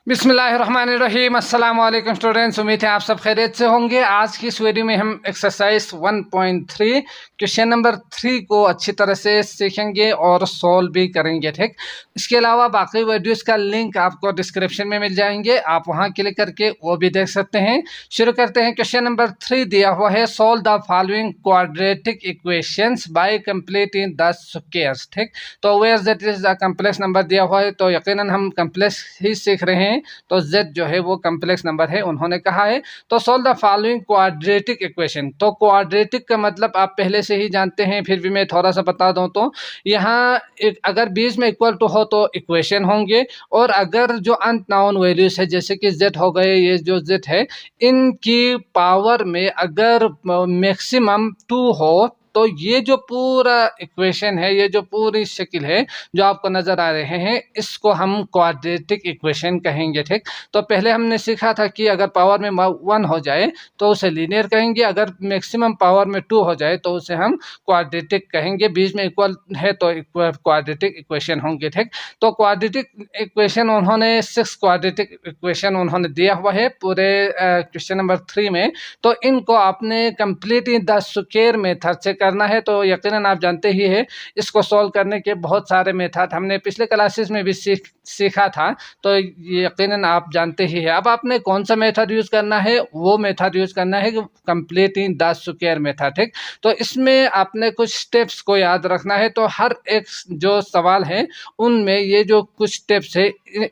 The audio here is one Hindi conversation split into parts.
बिस्मिल्लाहिर्रहमानिर्रहीम। अस्सलाम वालेकुम स्टूडेंट्स, उम्मीद है आप सब खैरियत से होंगे। आज की इस वीडियो में हम एक्सरसाइज 1.3 क्वेश्चन नंबर 3 को अच्छी तरह से सीखेंगे और सॉल्व भी करेंगे। ठीक, इसके अलावा बाकी वीडियोस का लिंक आपको डिस्क्रिप्शन में मिल जाएंगे, आप वहां क्लिक करके वो भी देख सकते हैं। शुरू करते हैं। क्वेश्चन नंबर 3 दिया हुआ है, solve the following quadratic equations by completing the squares. ठीक, तो where that is the complex number दिया हुआ है, तो यकीनन हम कम्प्लेक्स ही सीख रहे हैं, तो z जो है वो कम्प्लेक्स नंबर है, उन्होंने कहा है। तो solve the following quadratic equation, तो क्वाड्रेटिक का मतलब आप पहले से ही जानते हैं, फिर भी मैं थोड़ा सा बता दूं। तो यहाँ अगर बीच में इक्वल टू हो तो इक्वेशन होंगे, और अगर जो अननोन वैल्यूज है जैसे कि z हो गए, ये जो z है, इनकी पावर में अगर मैक्सिमम 2 हो तो ये जो पूरा इक्वेशन है, ये जो पूरी शक्ल है जो आपको नजर आ रहे हैं, इसको हम क्वाड्रेटिक इक्वेशन कहेंगे। ठीक, तो पहले हमने सीखा था कि अगर पावर में 1 हो जाए तो उसे लीनियर कहेंगे, अगर मैक्सिमम पावर में 2 हो जाए तो उसे हम क्वाड्रेटिक कहेंगे, बीच में इक्वल है तो क्वाड्रेटिक इक्वेशन होंगे। ठीक, तो क्वाड्रेटिक इक्वेशन उन्होंने 6 क्वाड्रेटिक इक्वेशन उन्होंने दिया हुआ है पूरे क्वेश्चन नंबर 3 में। तो इनको आपने कंप्लीट द स्क्वायर मेथड से करना है। तो यकीनन आप जानते ही है, इसको सॉल्व करने के बहुत सारे मेथड हमने पिछले क्लासेस में भी सीखा था, तो यकीनन आप जानते ही है। अब आपने कौन सा मेथड यूज करना है, वो मेथड यूज करना है कंप्लीटिंग द स्क्वायर मेथड। ठीक, तो इसमें आपने कुछ स्टेप्स को याद रखना है। तो हर एक जो सवाल है उनमें ये जो कुछ स्टेप्स है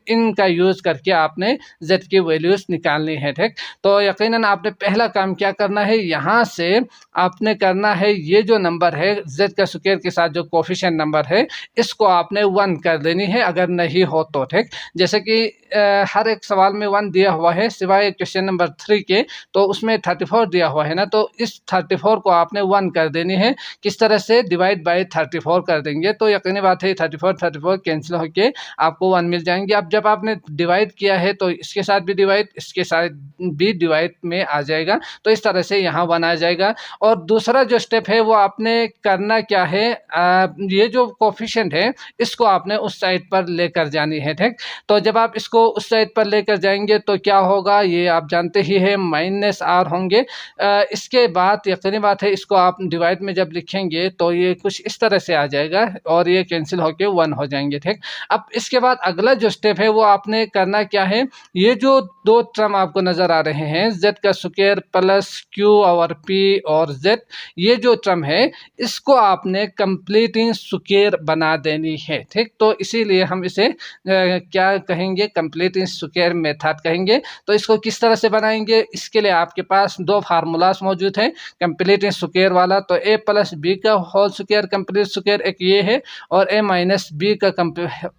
इनका यूज करके आपने z की वैल्यूज निकालनी है। ठीक, तो यकीनन आपने पहला काम क्या करना है, यहाँ से आपने करना है ये जो नंबर है z का स्क्वायर के साथ जो कोफिशिएंट नंबर है, इसको आपने 1 कर देनी है अगर नहीं हो तो। ठीक, जैसे कि हर एक सवाल में 1 दिया हुआ है सिवाय क्वेश्चन नंबर 3 के, तो उसमें 34 दिया हुआ है ना, तो इस 34 को आपने 1 कर देनी है। किस तरह से, डिवाइड बाय 34 कर देंगे, तो यकीनी बात है 34 कैंसिल होके आपको 1 मिल जाएंगे। अब जब आपने डिवाइड किया है तो इसके साथ भी डिवाइड, इसके साथ भी डिवाइड में आ जाएगा, तो इस तरह से यहाँ 1 आ जाएगा। और दूसरा जो स्टेप है वो आपने करना क्या है, ये जो कोफिशिएंट है इसको आपने उस साइड पर लेकर जानी है। ठीक, तो जब आप इसको उस साइड पर लेकर जाएंगे तो क्या होगा, ये आप जानते ही है, -r होंगे। इसके बाद यकीनी बात है, इसको आप डिवाइड में जब लिखेंगे तो ये कुछ इस तरह से आ जाएगा और ये कैंसिल होके 1 हो जाएंगे। ठीक, अब इसके बाद अगला जो स्टेप है वो आपने करना क्या है, ये जो दो टर्म आपको नजर आ रहे हैं, z का स्क्वायर प्लस q और p और z, ये जो टर्म है इसको आपने कंप्लीटिंग स्क्वायर बना देनी है। ठीक, तो इसीलिए हम इसे क्या कहेंगे, कंप्लीटिंग स्क्वायर मेथड कहेंगे। तो इसको किस तरह से बनाएंगे, इसके लिए आपके पास 2 फार्मूलास मौजूद हैं कंप्लीटिंग स्क्वायर वाला। तो a प्लस बी का होल स्क्वायर कंप्लीट स्क्वायर एक ये है, और a माइनस बी का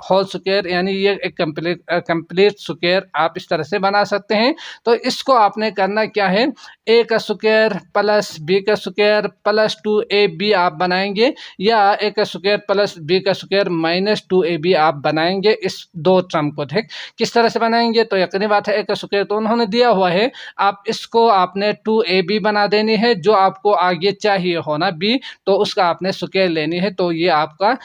होल स्क्वायर, यानी ये एक कंप्लीट स्क्वायर आप इस तरह से बना सकते हैं। तो इसको आपने करना क्या है, a का स्क्वायर प्लस b का स्क्वायर प्लस 2ab आप बनाएंगे, या a का स्क्वायर प्लस b का स्क्वायर माइनस 2ab आप बनाएंगे इस दो टर्म को। ठीक, किस तरह से बनाएंगे, तो यकीनी बात है a का स्क्वायर तो उन्होंने दिया हुआ है, आप इसको आपने 2ab बना देनी है, जो आपको आगे चाहिए हो ना b, तो उसका आपने स्क्वायर लेनी है, तो ये आपका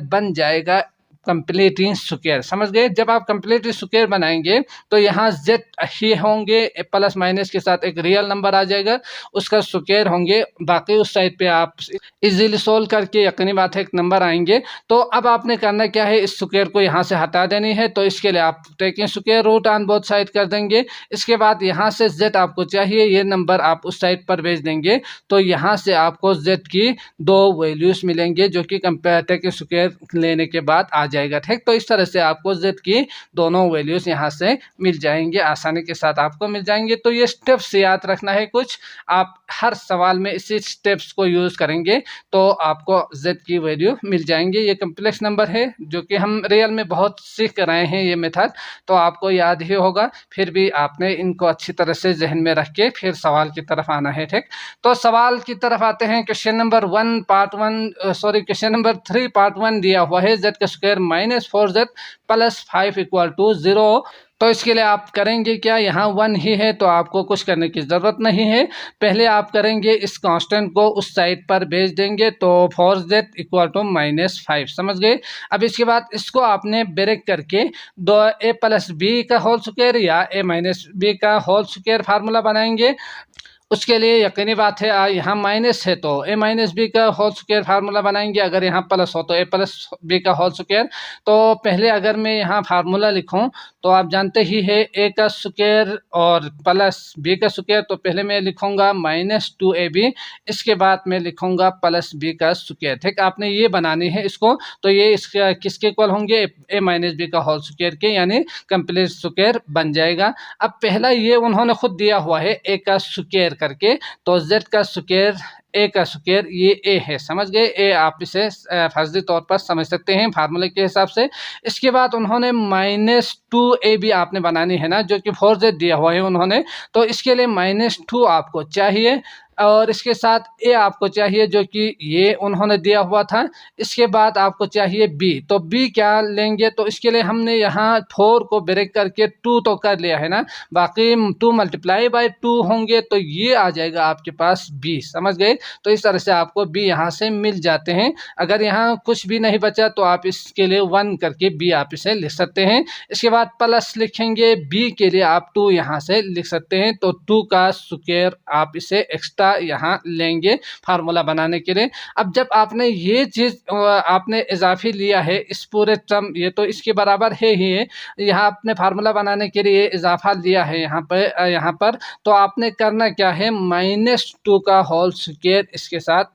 बन जाएगा कंप्लीटिंग स्क्वायर। समझ गए, जब आप कंप्लीटिंग स्क्वायर बनाएंगे तो यहाँ z ही होंगे, प्लस माइनस के साथ एक रियल नंबर आ जाएगा, उसका स्क्वायर होंगे, बाकी उस साइड पे आप इजीली सोल्व करके यकीनी बात है एक नंबर आएंगे। तो अब आपने करना क्या है, इस स्क्वायर को यहाँ से हटा देनी है, तो इसके लिए आप taking square root on both side कर देंगे। इसके बाद यहाँ से z आपको चाहिए, ये नंबर आप उस साइड पर भेज देंगे, तो यहाँ से आपको z की 2 वैल्यूज मिलेंगे जो कि टेकिंग स्क्वायर लेने के बाद आ जाएगा। ठीक, तो इस तरह से आपको z की दोनों वैल्यूज यहाँ से मिल जाएंगे, आसानी के साथ आपको मिल जाएंगे। तो ये स्टेप्स याद रखना है कुछ, आप हर सवाल में इसी स्टेप्स को यूज करेंगे तो आपको z की वैल्यू मिल जाएंगे। ये कम्प्लेक्स नंबर है जो कि हम रियल में बहुत सीख कर आए हैं ये मेथड, तो आपको याद ही होगा, फिर भी आपने इनको अच्छी तरह से जहन में रख के फिर सवाल की तरफ आना है। ठीक, तो सवाल की तरफ आते हैं। क्वेश्चन नंबर 3 पार्ट 1 दिया हुआ है, z का square -4z plus 5 equal to 0। तो इसके लिए आप करेंगे क्या, यहाँ 1 ही है तो आपको कुछ करने की ज़रूरत नहीं है। पहले आप करेंगे इस कांस्टेंट को उस साइड पर भेज देंगे, तो 4z इक्वल टू -5, समझ गए। अब इसके बाद इसको आपने ब्रेक करके दो a प्लस बी का होल स्क्वायर या a माइनस बी का होल स्क्वायर फार्मूला बनाएंगे। उसके लिए यकीनी बात है यहाँ माइनस है तो a माइनस बी का होल स्क्वायर फार्मूला बनाएंगे, अगर यहाँ प्लस हो तो a प्लस बी का होल स्क्वायर। तो पहले अगर मैं यहाँ फार्मूला लिखूँ तो आप जानते ही है a का स्क्वायर और प्लस b का स्क्वायर, तो पहले मैं लिखूँगा -2ab, इसके बाद मैं लिखूँगा प्लस b का स्क्वायर। ठीक, आपने ये बनानी है इसको, तो ये इसका किसके इक्वल होंगे, a माइनस बी का होल स्क्वायर के, यानी कंप्लीट स्क्वायर बन जाएगा। अब पहला ये उन्होंने खुद दिया हुआ है a का स्क्वायर करके, तो z का स्क्वायर a का स्क्वायर ये a है, समझ गए। a आप इसे फर्जी तौर पर समझ सकते हैं फार्मूले के हिसाब से। इसके बाद उन्होंने -2ab आपने बनानी है ना, जो कि 4z दिया हुआ है उन्होंने, तो इसके लिए -2 आपको चाहिए और इसके साथ a आपको चाहिए जो कि ये उन्होंने दिया हुआ था। इसके बाद आपको चाहिए b, तो b क्या लेंगे, तो इसके लिए हमने यहाँ 4 को ब्रेक करके 2 तो कर लिया है ना, बाकी 2 मल्टीप्लाई बाय 2 होंगे, तो ये आ जाएगा आपके पास b, समझ गए। तो इस तरह से आपको b यहाँ से मिल जाते हैं। अगर यहाँ कुछ भी नहीं बचा तो आप इसके लिए 1 करके b आप इसे लिख सकते हैं। इसके बाद प्लस लिखेंगे, b के लिए आप 2 यहाँ से लिख सकते हैं, तो 2 का स्क्वायर आप इसे एक्स्ट्रा यहाँ लेंगे फार्मूला बनाने के लिए। अब जब आपने ये चीज आपने इजाफी लिया है इस पूरे टर्म, ये तो इसके बराबर है ही है, यहाँ आपने फार्मूला बनाने के लिए इजाफा लिया है यहाँ पर, तो आपने करना क्या है, -2 का होल स्क्वायर इसके साथ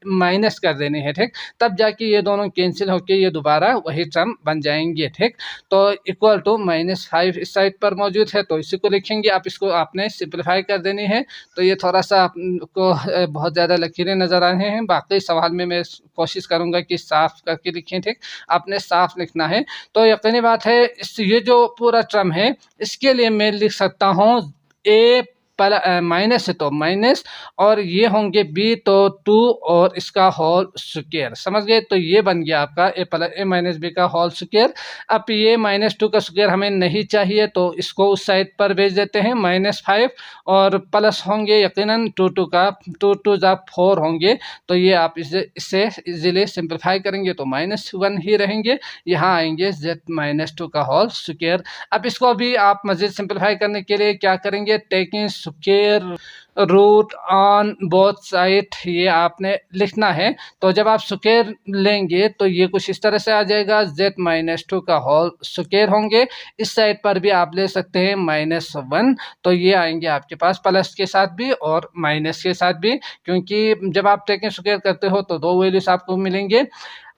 माइनस कर देने हैं। ठीक, तब जाके ये दोनों कैंसिल होके ये दोबारा वही टर्म बन जाएंगे। ठीक, तो इक्वल टू -5 इस साइड पर मौजूद है, तो इसी को लिखेंगे। आप इसको आपने सिंप्लीफाई कर देनी है, तो ये थोड़ा सा आपको बहुत ज़्यादा लकीरें नज़र आ रहे हैं, बाकी सवाल में मैं कोशिश करूंगा कि साफ करके लिखें। ठीक, आपने साफ लिखना है। तो यकीनी बात है ये जो पूरा टर्म है इसके लिए मैं लिख सकता हूँ a माइनस है तो माइनस, और ये होंगे b तो 2 और इसका होल स्क्वायर, समझ गए। तो ये बन गया आपका a माइनस बी का होल स्क्वायर। अब ये -2 का स्क्वायर हमें नहीं चाहिए, तो इसको उस साइड पर भेज देते हैं, -5 और प्लस होंगे यकीनन 2 का 2 जा 4 होंगे, तो ये आप इसे इजीली सिंप्लीफाई करेंगे तो -1 ही रहेंगे, यहाँ आएंगे z-2 का होल स्क्वायर। अब इसको भी आप मज़ीद सिंप्लीफाई करने के लिए क्या करेंगे, taking square root on both side, ये आपने लिखना है। तो जब आप स्क्वायर लेंगे तो ये कुछ इस तरह से आ जाएगा, z-2 का होल स्क्वायर होंगे। इस साइड पर भी आप ले सकते हैं -1, तो ये आएंगे आपके पास प्लस के साथ भी और माइनस के साथ भी, क्योंकि जब आप टेकिंग स्क्वायर करते हो तो 2 वैल्यूज आपको मिलेंगे।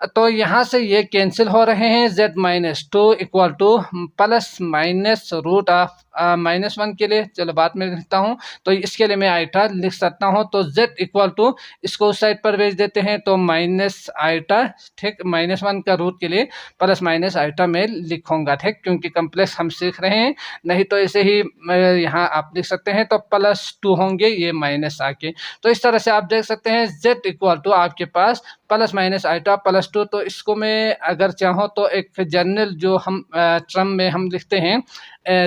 तो यहाँ से ये कैंसिल हो रहे हैं, z-2 equal to plus minus root of -1 के लिए, चलो बाद में लिखता हूँ, तो इसके लिए मैं आइटा लिख सकता हूँ। तो z इक्वल टू इसको उस साइड पर भेज देते हैं, तो माइनस आइटा, ठीक, -1 का रूट के लिए प्लस माइनस आइटा में लिखूंगा। ठीक, क्योंकि कम्प्लेक्स हम सीख रहे हैं, नहीं तो ऐसे ही यहाँ आप लिख सकते हैं, तो +2 होंगे ये माइनस आके। तो इस तरह से आप देख सकते हैं z इक्वल टू आपके पास प्लस माइनस आइटा +2। तो इसको मैं अगर चाहूँ तो एक जनरल जो हम टर्म में हम लिखते हैं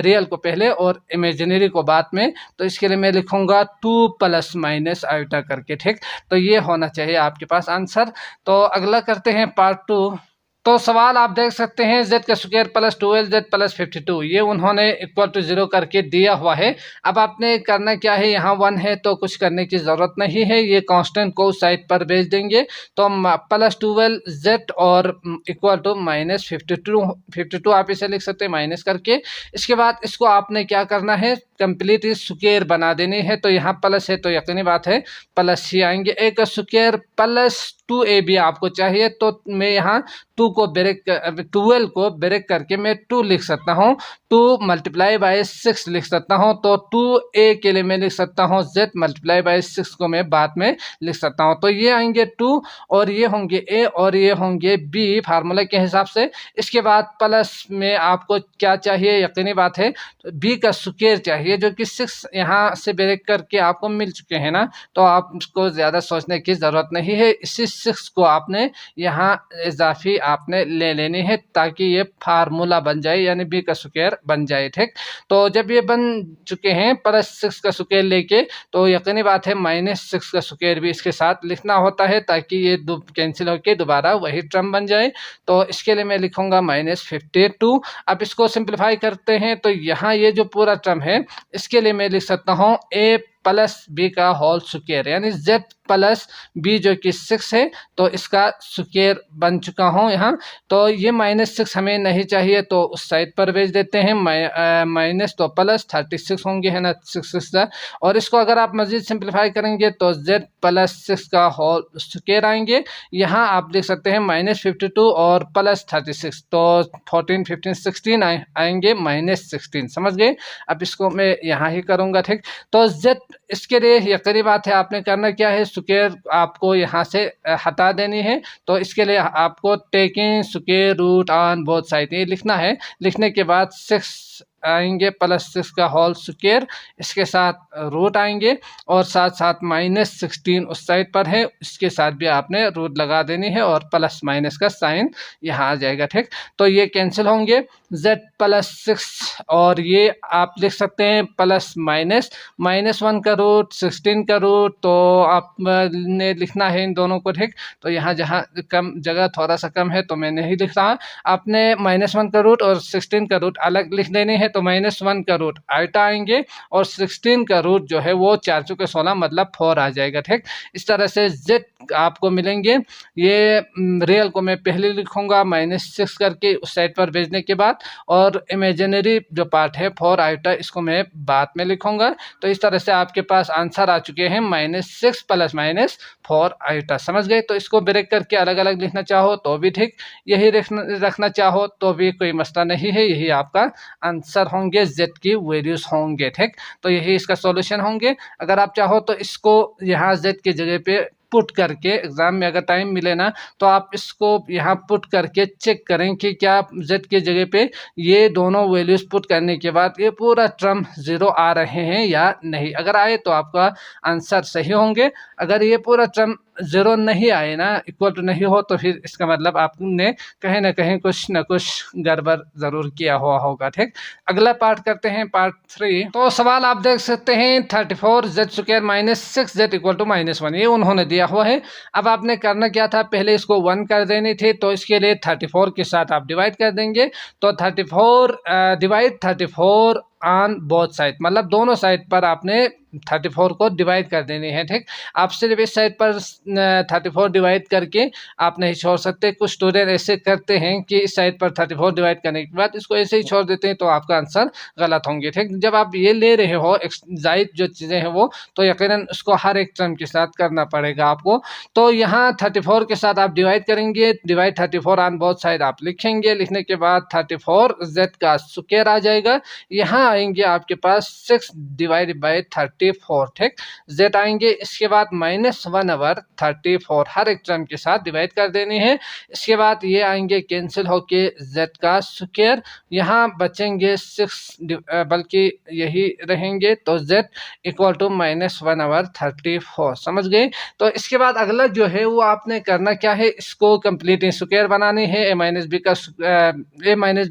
रियल को पहले और इमेजिनरी को बाद में, तो इसके लिए मैं लिखूंगा 2 + माइनस आइटा करके। ठीक, तो ये होना चाहिए आपके पास आंसर। तो अगला करते हैं पार्ट 2। तो सवाल आप देख सकते हैं z का स्क्वायर प्लस 12z प्लस 52, ये उन्होंने इक्वल टू 0 करके दिया हुआ है। अब आपने करना क्या है, यहाँ 1 है तो कुछ करने की ज़रूरत नहीं है, ये कांस्टेंट को साइड पर भेज देंगे, तो +12z और इक्वल टू -52 आप इसे लिख सकते हैं माइनस करके। इसके बाद इसको आपने क्या करना है, कंप्लीट स्क्वायर बना देनी है। तो यहाँ प्लस है तो यकीनी बात है प्लस ही आएंगे, a का स्क्वायर प्लस 2ab आपको चाहिए, तो मैं यहाँ 12 को ब्रेक करके मैं 2 लिख सकता हूँ, 2 × 6 लिख सकता हूँ। तो 2a के लिए मैं लिख सकता हूँ z × 6 को मैं बाद में लिख सकता हूँ। तो ये आएंगे 2 और ये होंगे a और ये होंगे b फार्मूला के हिसाब से। इसके बाद प्लस में आपको क्या चाहिए, यकीनी बात है b का स्क्वायर चाहिए, जो कि 6 यहाँ से ब्रेक करके आपको मिल चुके हैं ना, तो आपको ज़्यादा सोचने की ज़रूरत नहीं है। इसी 6 को आपने यहाँ इजाफी आप आपने ले लेनी है ताकि ये फार्मूला बन जाए, यानी बी का स्क्वायर बन जाए। ठीक, तो जब ये बन चुके हैं +6 का स्क्वायर लेके, तो यकीनी बात है -6 का स्क्वायर भी इसके साथ लिखना होता है ताकि ये कैंसिल होके दोबारा वही टर्म बन जाए। तो इसके लिए मैं लिखूंगा -52। अब इसको सिंप्लीफाई करते हैं तो यहाँ ये जो पूरा टर्म है इसके लिए मैं लिख सकता हूँ a + b का होल स्क्वायर, यानी z + b जो कि 6 है, तो इसका स्क्वायर बन चुका हूँ यहाँ। तो ये -6 हमें नहीं चाहिए तो उस साइड पर भेज देते हैं, माइनस तो +36 होंगे, है ना, 6 और इसको अगर आप मजीद सिंप्लीफाई करेंगे तो z + 6 का होल स्क्वायर आएंगे। यहाँ आप देख सकते हैं -52 और +36, तो 14 15 16 आएंगे -16, समझ गए। अब इसको मैं यहाँ ही करूँगा। ठीक, तो z इसके लिए यकीनी बात है आपने करना क्या है, स्क्वायर आपको यहाँ से हटा देनी है। तो इसके लिए आपको taking square root on both side ये लिखना है। लिखने के बाद 6 आएंगे +6 का होल स्क्वायर, इसके साथ रूट आएंगे और साथ साथ -16 उस साइड पर है, इसके साथ भी आपने रूट लगा देनी है और प्लस माइनस का साइन यहाँ आ जाएगा। ठीक, तो ये कैंसिल होंगे, z +6 और ये आप लिख सकते हैं +-1 का रूट 16 का रूट, तो आपने लिखना है इन दोनों को। ठीक, तो यहाँ जहाँ कम जगह थोड़ा सा कम है तो मैं नहीं लिख रहा, आपने -1 का रूट और 16 का रूट अलग लिख देने हैं। तो -1 का रूट आइटा आएंगे और 16 का रूट जो है वो 4 × 16 मतलब 4 आ जाएगा। ठीक, इस तरह से z आपको मिलेंगे। ये रियल को मैं पहले लिखूंगा -6 करके उस साइड पर भेजने के बाद, और इमेजिनरी जो पार्ट है 4 आइटा इसको मैं बाद में लिखूंगा। तो इस तरह से आपके पास आंसर आ चुके हैं -6 + -4 आइटा, समझ गए। तो इसको ब्रेक करके अलग अलग लिखना चाहो तो भी ठीक, यही रखना चाहो तो भी कोई मसला नहीं है, यही आपका आंसर होंगे, z की वैल्यूज होंगे। ठीक, तो यही इसका सॉल्यूशन होंगे। अगर आप चाहो तो इसको यहाँ z की जगह पे पुट करके, एग्जाम में अगर टाइम मिले ना तो आप इसको यहाँ पुट करके चेक करें कि क्या z की जगह पे ये दोनों वैल्यूज पुट करने के बाद ये पूरा टर्म 0 आ रहे हैं या नहीं। अगर आए तो आपका आंसर सही होंगे, अगर ये पूरा टर्म 0 नहीं आए ना, इक्वल टू नहीं हो, तो फिर इसका मतलब आपने कहीं ना कहीं कुछ न कुछ गड़बड़ जरूर किया हुआ होगा। ठीक, अगला पार्ट करते हैं, पार्ट 3। तो सवाल आप देख सकते हैं 34z² - 6z = -1, ये उन्होंने दिया हुआ है। अब आपने करना क्या था, पहले इसको 1 कर देनी थी, तो इसके लिए 34 के साथ आप डिवाइड कर देंगे। तो 34 डिवाइड 34 ऑन बोथ साइड, मतलब दोनों साइड पर आपने 34 को डिवाइड कर देनी है। ठीक, आप सिर्फ इस साइड पर 34 डिवाइड करके आप नहीं छोड़ सकते। कुछ स्टूडेंट ऐसे करते हैं कि इस साइड पर 34 डिवाइड करने के बाद इसको ऐसे ही छोड़ देते हैं, तो आपका आंसर गलत होंगे। ठीक, जब आप ये ले रहे हो जायद जो चीज़ें हैं वो, तो यकीनन उसको हर एक टर्म के साथ करना पड़ेगा आपको। तो यहाँ 34 के साथ आप डिवाइड करेंगे, डिवाइड 34 ऑन बोथ साइड आप लिखेंगे। लिखने के बाद 34 z का स्क्वायर आ जाएगा। यहाँ आएंगे आपके पास 6 डिवाइड बाई 34। ठीक, z आएंगे, इसके बाद -1/34 हर एक टर्म के साथ डिवाइड कर देनी है। इसके बाद ये आएंगे कैंसिल होके z का स्क्वायर, यहाँ बचेंगे 6 बल्कि यही रहेंगे, तो z = -1/34, समझ गए। तो इसके बाद अगला जो है वो आपने करना क्या है, इसको कंप्लीट स्क्वायर बनानी है, a -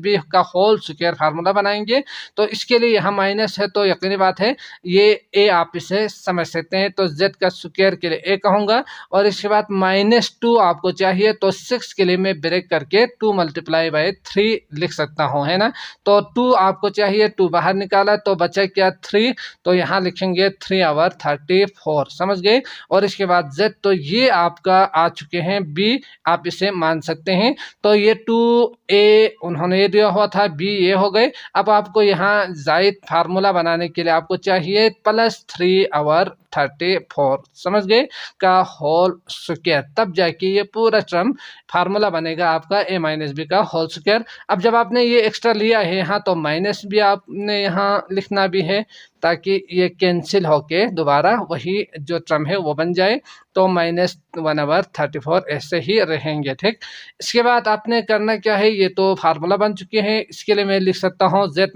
b का होल स्क्वायर फार्मूला बनाएंगे। तो इसके लिए यहाँ माइनस है तो यकीनी बात है ये a आप इसे समझ सकते हैं, तो z का स्क्वायर के लिए a कहूँगा। और इसके बाद -2 आपको चाहिए, तो 6 के लिए मैं ब्रेक करके 2 × 3 लिख सकता हूँ, है ना। तो 2 आपको चाहिए, 2 बाहर निकाला तो बचा क्या 3, तो यहाँ लिखेंगे 3/34, समझ गए। और इसके बाद z, तो ये आपका आ चुके हैं b, आप इसे मान सकते हैं। तो ये 2a उन्होंने ये दिया हुआ था, b ये हो गए। अब आपको यहाँ जायद फार्मूला बनाने के लिए आपको चाहिए +3/34, समझ गए, का होल स्क्वायर, तब जाके ये पूरा टर्म फार्मूला बनेगा आपका a - b का होल स्क्वायर। अब जब आपने ये एक्स्ट्रा लिया है यहाँ, तो माइनस भी आपने यहाँ लिखना भी है ताकि ये कैंसिल होके दोबारा वही जो टर्म है वो बन जाए। तो -1/34 ऐसे ही रहेंगे। ठीक, इसके बाद आपने करना क्या है, ये तो फार्मूला बन चुके हैं, इसके लिए मैं लिख सकता हूँ z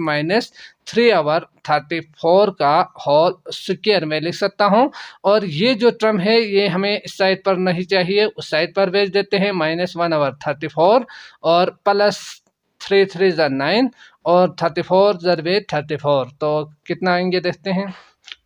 3/34 का होल स्क्वायर में लिख सकता हूँ। और ये जो टर्म है ये हमें इस साइड पर नहीं चाहिए, उस साइड पर भेज देते हैं। -1/34 और प्लस 3 3 9 और 34 ज़रबे 34, तो कितना आएंगे देखते हैं।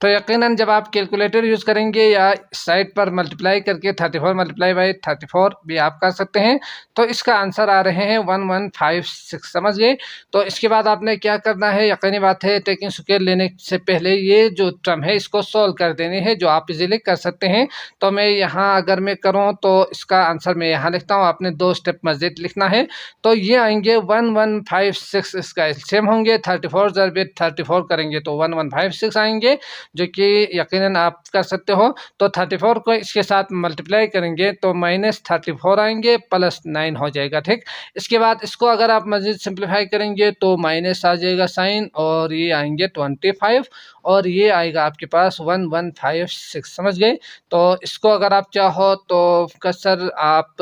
तो यकीनन जब आप कैलकुलेटर यूज़ करेंगे या साइड पर मल्टीप्लाई करके 34 मल्टीप्लाई बाई 34 भी आप कर सकते हैं, तो इसका आंसर आ रहे हैं 1156। समझ गए। तो इसके बाद आपने क्या करना है, यकीनी बात है टेकिंग स्क्वायर लेने से पहले ये जो टर्म है इसको सॉल्व कर देनी है, जो आप इजीली कर सकते हैं। तो मैं यहाँ अगर मैं करूँ तो इसका आंसर मैं यहाँ लिखता हूँ, आपने 2 स्टेप मज़ीद लिखना है। तो ये आएंगे 1156, इसका एलसीएम होंगे 34 ज़रबे 34 करेंगे तो 1156 आएंगे, जो कि यकीनन आप कर सकते हो। तो 34 को इसके साथ मल्टीप्लाई करेंगे तो -34 आएंगे, +9 हो जाएगा। ठीक, इसके बाद इसको अगर आप मज़ीद सिंप्लीफाई करेंगे तो माइनस आ जाएगा साइन, और ये आएंगे 25 और ये आएगा आपके पास 1156। समझ गए। तो इसको अगर आप चाहो तो कसर आप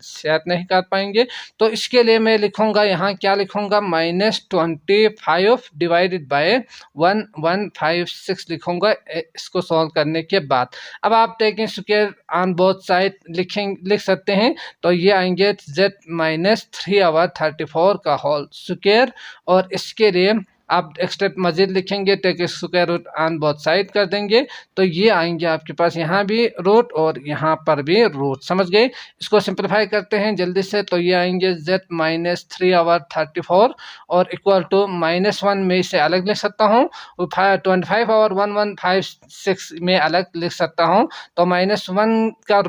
शायद नहीं कर पाएंगे, तो इसके लिए मैं लिखूंगा यहाँ, क्या लिखूंगा, -25 डिवाइडेड बाय 1156 लिखूंगा इसको सॉल्व करने के बाद। अब आप taking square on both side लिख सकते हैं। तो ये आएंगे z-3/34 का होल स्क्वायर, और इसके लिए आप एक स्टेप मजीद लिखेंगे, take square root on both side कर देंगे। तो ये आएंगे आपके पास यहाँ भी रूट और यहाँ पर भी रूट। समझ गए। इसको सिंप्लीफाई करते हैं जल्दी से। तो ये आएंगे z-3/34 और इक्वल टू -1 में इसे अलग लिख सकता हूँ, 25 और 1156 में अलग लिख सकता हूँ। तो -1 का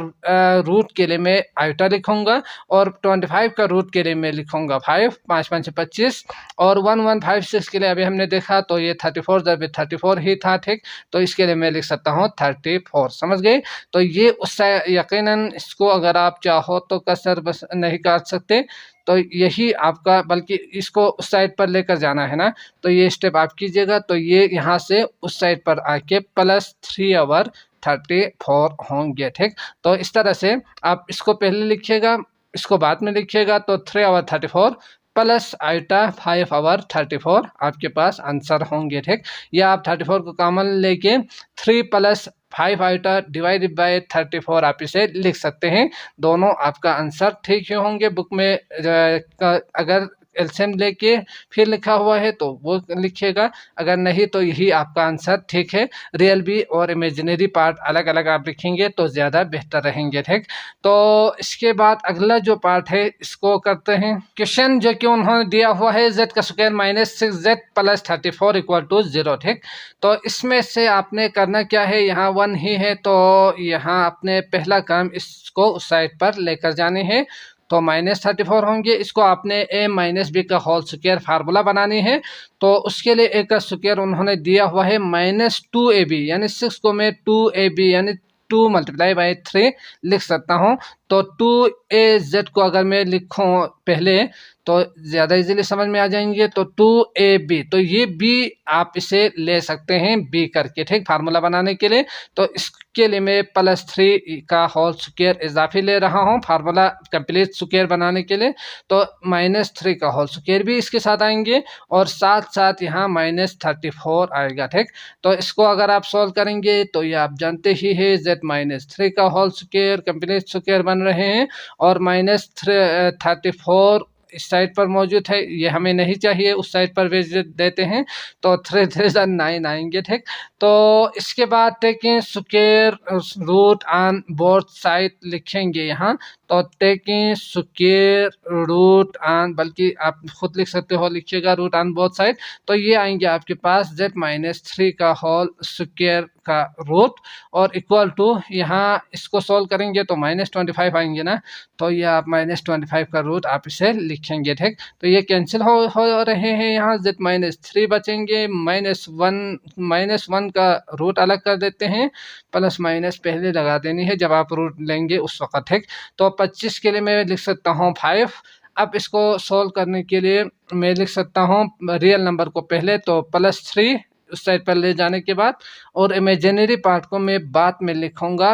रूट के लिए मैं आयोटा लिखूंगा और 25 का रूट के लिए मैं लिखूंगा 5, 5 5 25, और 1156 के लिए अभी हमने देखा तो ये 34 ज़रबे 34 ही था। ठीक, तो इसके लिए मैं लिख सकता हूँ 34। समझ गए। तो ये उससे यकीनन इसको अगर आप चाहो तो कसर बस नहीं काट सकते, तो यही आपका, बल्कि इसको उस साइड पर लेकर जाना है ना, तो ये स्टेप आप कीजिएगा। तो ये यहाँ से उस साइड पर आके +3/34 होंगे। ठीक, तो इस तरह से आप इसको पहले लिखिएगा, इसको बाद में लिखिएगा। तो 3/34 प्लस आइटा 5/34 आपके पास आंसर होंगे। ठीक, या आप 34 को कॉमन लेके 3 + 5 आइटा डिवाइडेड बाय 34 आप इसे लिख सकते हैं। दोनों आपका आंसर ठीक ही होंगे। बुक में अगर एलसीएम लेके फिर लिखा हुआ है तो वो लिखिएगा, अगर नहीं तो यही आपका आंसर ठीक है। रियल भी और इमेजिनरी पार्ट अलग अलग आप लिखेंगे तो ज़्यादा बेहतर रहेंगे। ठीक, तो इसके बाद अगला जो पार्ट है इसको करते हैं। क्वेश्चन जो कि उन्होंने दिया हुआ है z का स्क्वायर -6z + 34 = 0। ठीक, तो इसमें से आपने करना क्या है, यहाँ 1 ही है तो यहाँ आपने पहला काम इसको उस साइड पर लेकर जाने हैं। तो -34 होंगे, इसको आपने a - b का होल स्क्वायर फार्मूला बनानी है। तो उसके लिए a का स्क्वायर उन्होंने दिया हुआ है -2ab, यानी 6 को मैं 2ab यानी 2 × 3 लिख सकता हूँ। तो 2az को अगर मैं लिखूँ पहले तो ज़्यादा इजीली समझ में आ जाएंगे। तो 2ab, तो ये b आप इसे ले सकते हैं b करके। ठीक, फार्मूला बनाने के लिए। तो इसके लिए मैं +3 का होल स्क्वायर इजाफी ले रहा हूँ फार्मूला कंप्लीट स्क्वायर बनाने के लिए। तो -3 का होल स्क्वायर भी इसके साथ आएंगे और साथ साथ यहाँ -34 आएगा। ठीक, तो इसको अगर आप सॉल्व करेंगे तो ये आप जानते ही है z-3 का होल स्क्वायर कंप्लीट स्क्वायर बन रहे हैं, और -34 इस साइड पर मौजूद है, ये हमें नहीं चाहिए, उस साइड पर भेज देते हैं। तो 3 3 9 आएंगे। ठीक, तो इसके बाद taking square root on both side लिखेंगे यहाँ। तो टेकिंग स्क्वायर रूट ऑन, बल्कि आप खुद लिख सकते हो, लिखिएगा रूट ऑन बोथ साइड। तो ये आएंगे आपके पास z-3 का होल स्क्वायर का रूट, और इक्वल टू यहाँ इसको सॉल्व करेंगे तो -25 आएंगे ना, तो ये आप -25 का रूट आप इसे लिखेंगे। ठीक, तो ये कैंसिल हो रहे हैं, यहाँ z-3 बचेंगे, -1 का रूट अलग कर देते हैं, प्लस माइनस पहले लगा देनी है जब आप रूट लेंगे उस वक्त। ठीक, तो 25 के लिए मैं लिख सकता हूँ 5। अब इसको सॉल्व करने के लिए मैं लिख सकता हूँ रियल नंबर को पहले, तो +3 उस साइड पर ले जाने के बाद, और इमेजिनरी पार्ट को मैं बाद में लिखूंगा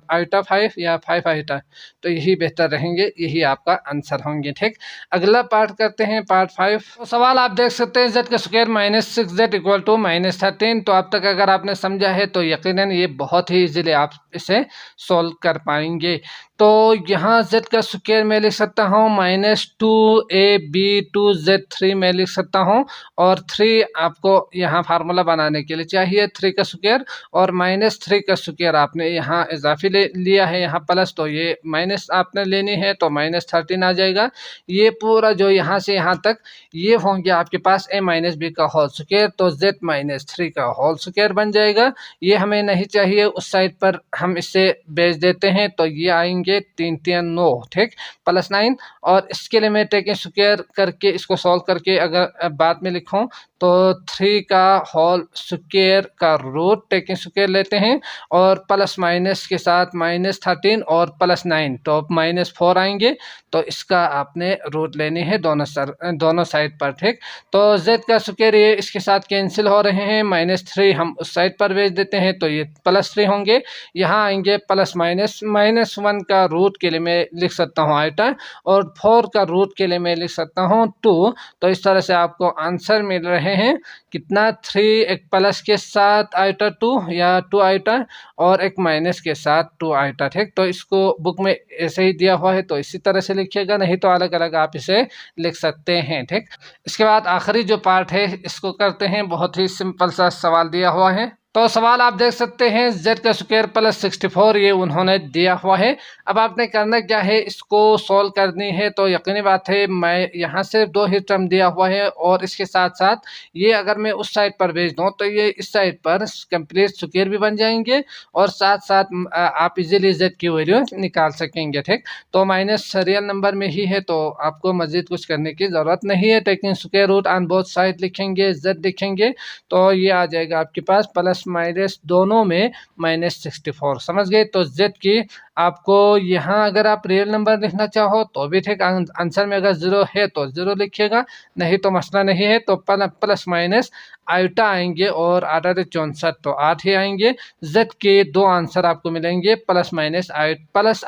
आइटा 5 या 5 आइटा, तो यही बेहतर रहेंगे, यही आपका आंसर होंगे। ठीक, अगला पार्ट करते हैं, पार्ट 5। तो सवाल आप देख सकते हैं z का स्क्वायर -6z इक्वल टू -13। तो अब तक अगर आपने समझा है तो यकीनन ये बहुत ही इजीली आप इसे सॉल्व कर पाएंगे। तो यहाँ z का स्क्वायर मैं लिख सकता हूँ -2ab2z3 मैं लिख सकता हूँ, और 3 आपको यहाँ फार्मूला बनाने के लिए चाहिए 3 का स्क्वायर, और -3 का स्क्वायर आपने यहाँ इजाफी लिया है, यहाँ प्लस, तो ये माइनस आपने लेनी है, तो -13 आ जाएगा। ये पूरा जो यहाँ से यहाँ तक ये होंगे आपके पास a-b का होल स्क्वायर, तो z -3 का होल स्क्वायर बन जाएगा। ये हमें नहीं चाहिए, उस साइड पर हम इसे भेज देते हैं, तो ये आएंगे 3 3 9, ठीक, +9। और इसके लिए मैं टेकिंग स्क्वायर करके इसको सॉल्व करके अगर बाद में लिखूं तो 3 का होल स्क्वायर का रूट टेकिंग स्क्वायर लेते हैं, और प्लस माइनस के साथ -13 और +9, तो -4 आएंगे। तो इसका आपने रूट लेनी है दोनों साइड पर। ठीक, तो z का स्क्वायर ये इसके साथ कैंसिल हो रहे हैं, -3 हम उस साइड पर भेज देते हैं, तो ये +3 होंगे। यहाँ आएंगे प्लस माइनस, -1 का रूट के लिए मैं लिख सकता हूँ आइटा, और 4 का रूट के लिए मैं लिख सकता हूँ 2। तो इस तरह से आपको आंसर मिल रहे हैं कितना, 3 एक प्लस के साथ आइटा 2 या 2 आइटा, और एक माइनस के साथ 2 आइटा। ठीक, तो इसको बुक में ऐसे ही दिया हुआ है, तो इसी तरह से लिखिएगा, नहीं तो अलग अलग आप इसे लिख सकते हैं। ठीक, इसके बाद आखिरी जो पार्ट है इसको करते हैं, बहुत ही सिंपल सा सवाल दिया हुआ है। तो सवाल आप देख सकते हैं z का स्क्वायर +64 ये उन्होंने दिया हुआ है। अब आपने करना क्या है, इसको सॉल्व करनी है। तो यकीनी बात है मैं यहाँ से 2 ही टर्म दिया हुआ है, और इसके साथ साथ ये अगर मैं उस साइड पर भेज दूँ तो ये इस साइड पर कंप्लीट स्क्वायर भी बन जाएंगे, और साथ साथ आप इजीली z की वैल्यू निकाल सकेंगे। ठीक, तो माइनस रियल नंबर में ही है, तो आपको मजीद कुछ करने की ज़रूरत नहीं है। Taking square root on both side लिखेंगे, z लिखेंगे, तो ये आ जाएगा आपके पास प्लस माइनस दोनों में -64। समझ गए। तो z की आपको यहाँ अगर आप रियल नंबर लिखना चाहो तो भी ठीक, आंसर में अगर 0 है तो 0 लिखिएगा, नहीं तो मसला नहीं है। तो प्लस माइनस आइटा आएंगे, और 8 64, तो 8 ही आएंगे। z के 2 आंसर आपको मिलेंगे, प्लस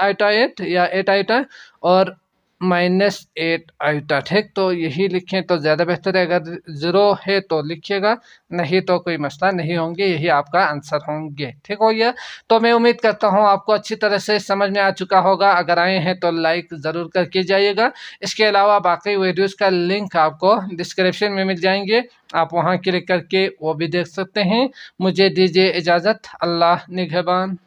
आइटा 8 या 8 आइटा, और -8 आइटा। ठीक, तो यही लिखें तो ज़्यादा बेहतर है। अगर 0 है तो लिखिएगा, नहीं तो कोई मसला नहीं होंगे, यही आपका आंसर होंगे। ठीक हो गया। तो मैं उम्मीद करता हूँ आपको अच्छी तरह से समझ में आ चुका होगा। अगर आए हैं तो लाइक ज़रूर करके जाइएगा। इसके अलावा बाकी वीडियोज़ का लिंक आपको डिस्क्रिप्शन में मिल जाएंगे, आप वहाँ क्लिक करके वो भी देख सकते हैं। मुझे दीजिए इजाज़त, अल्लाह निगहबान।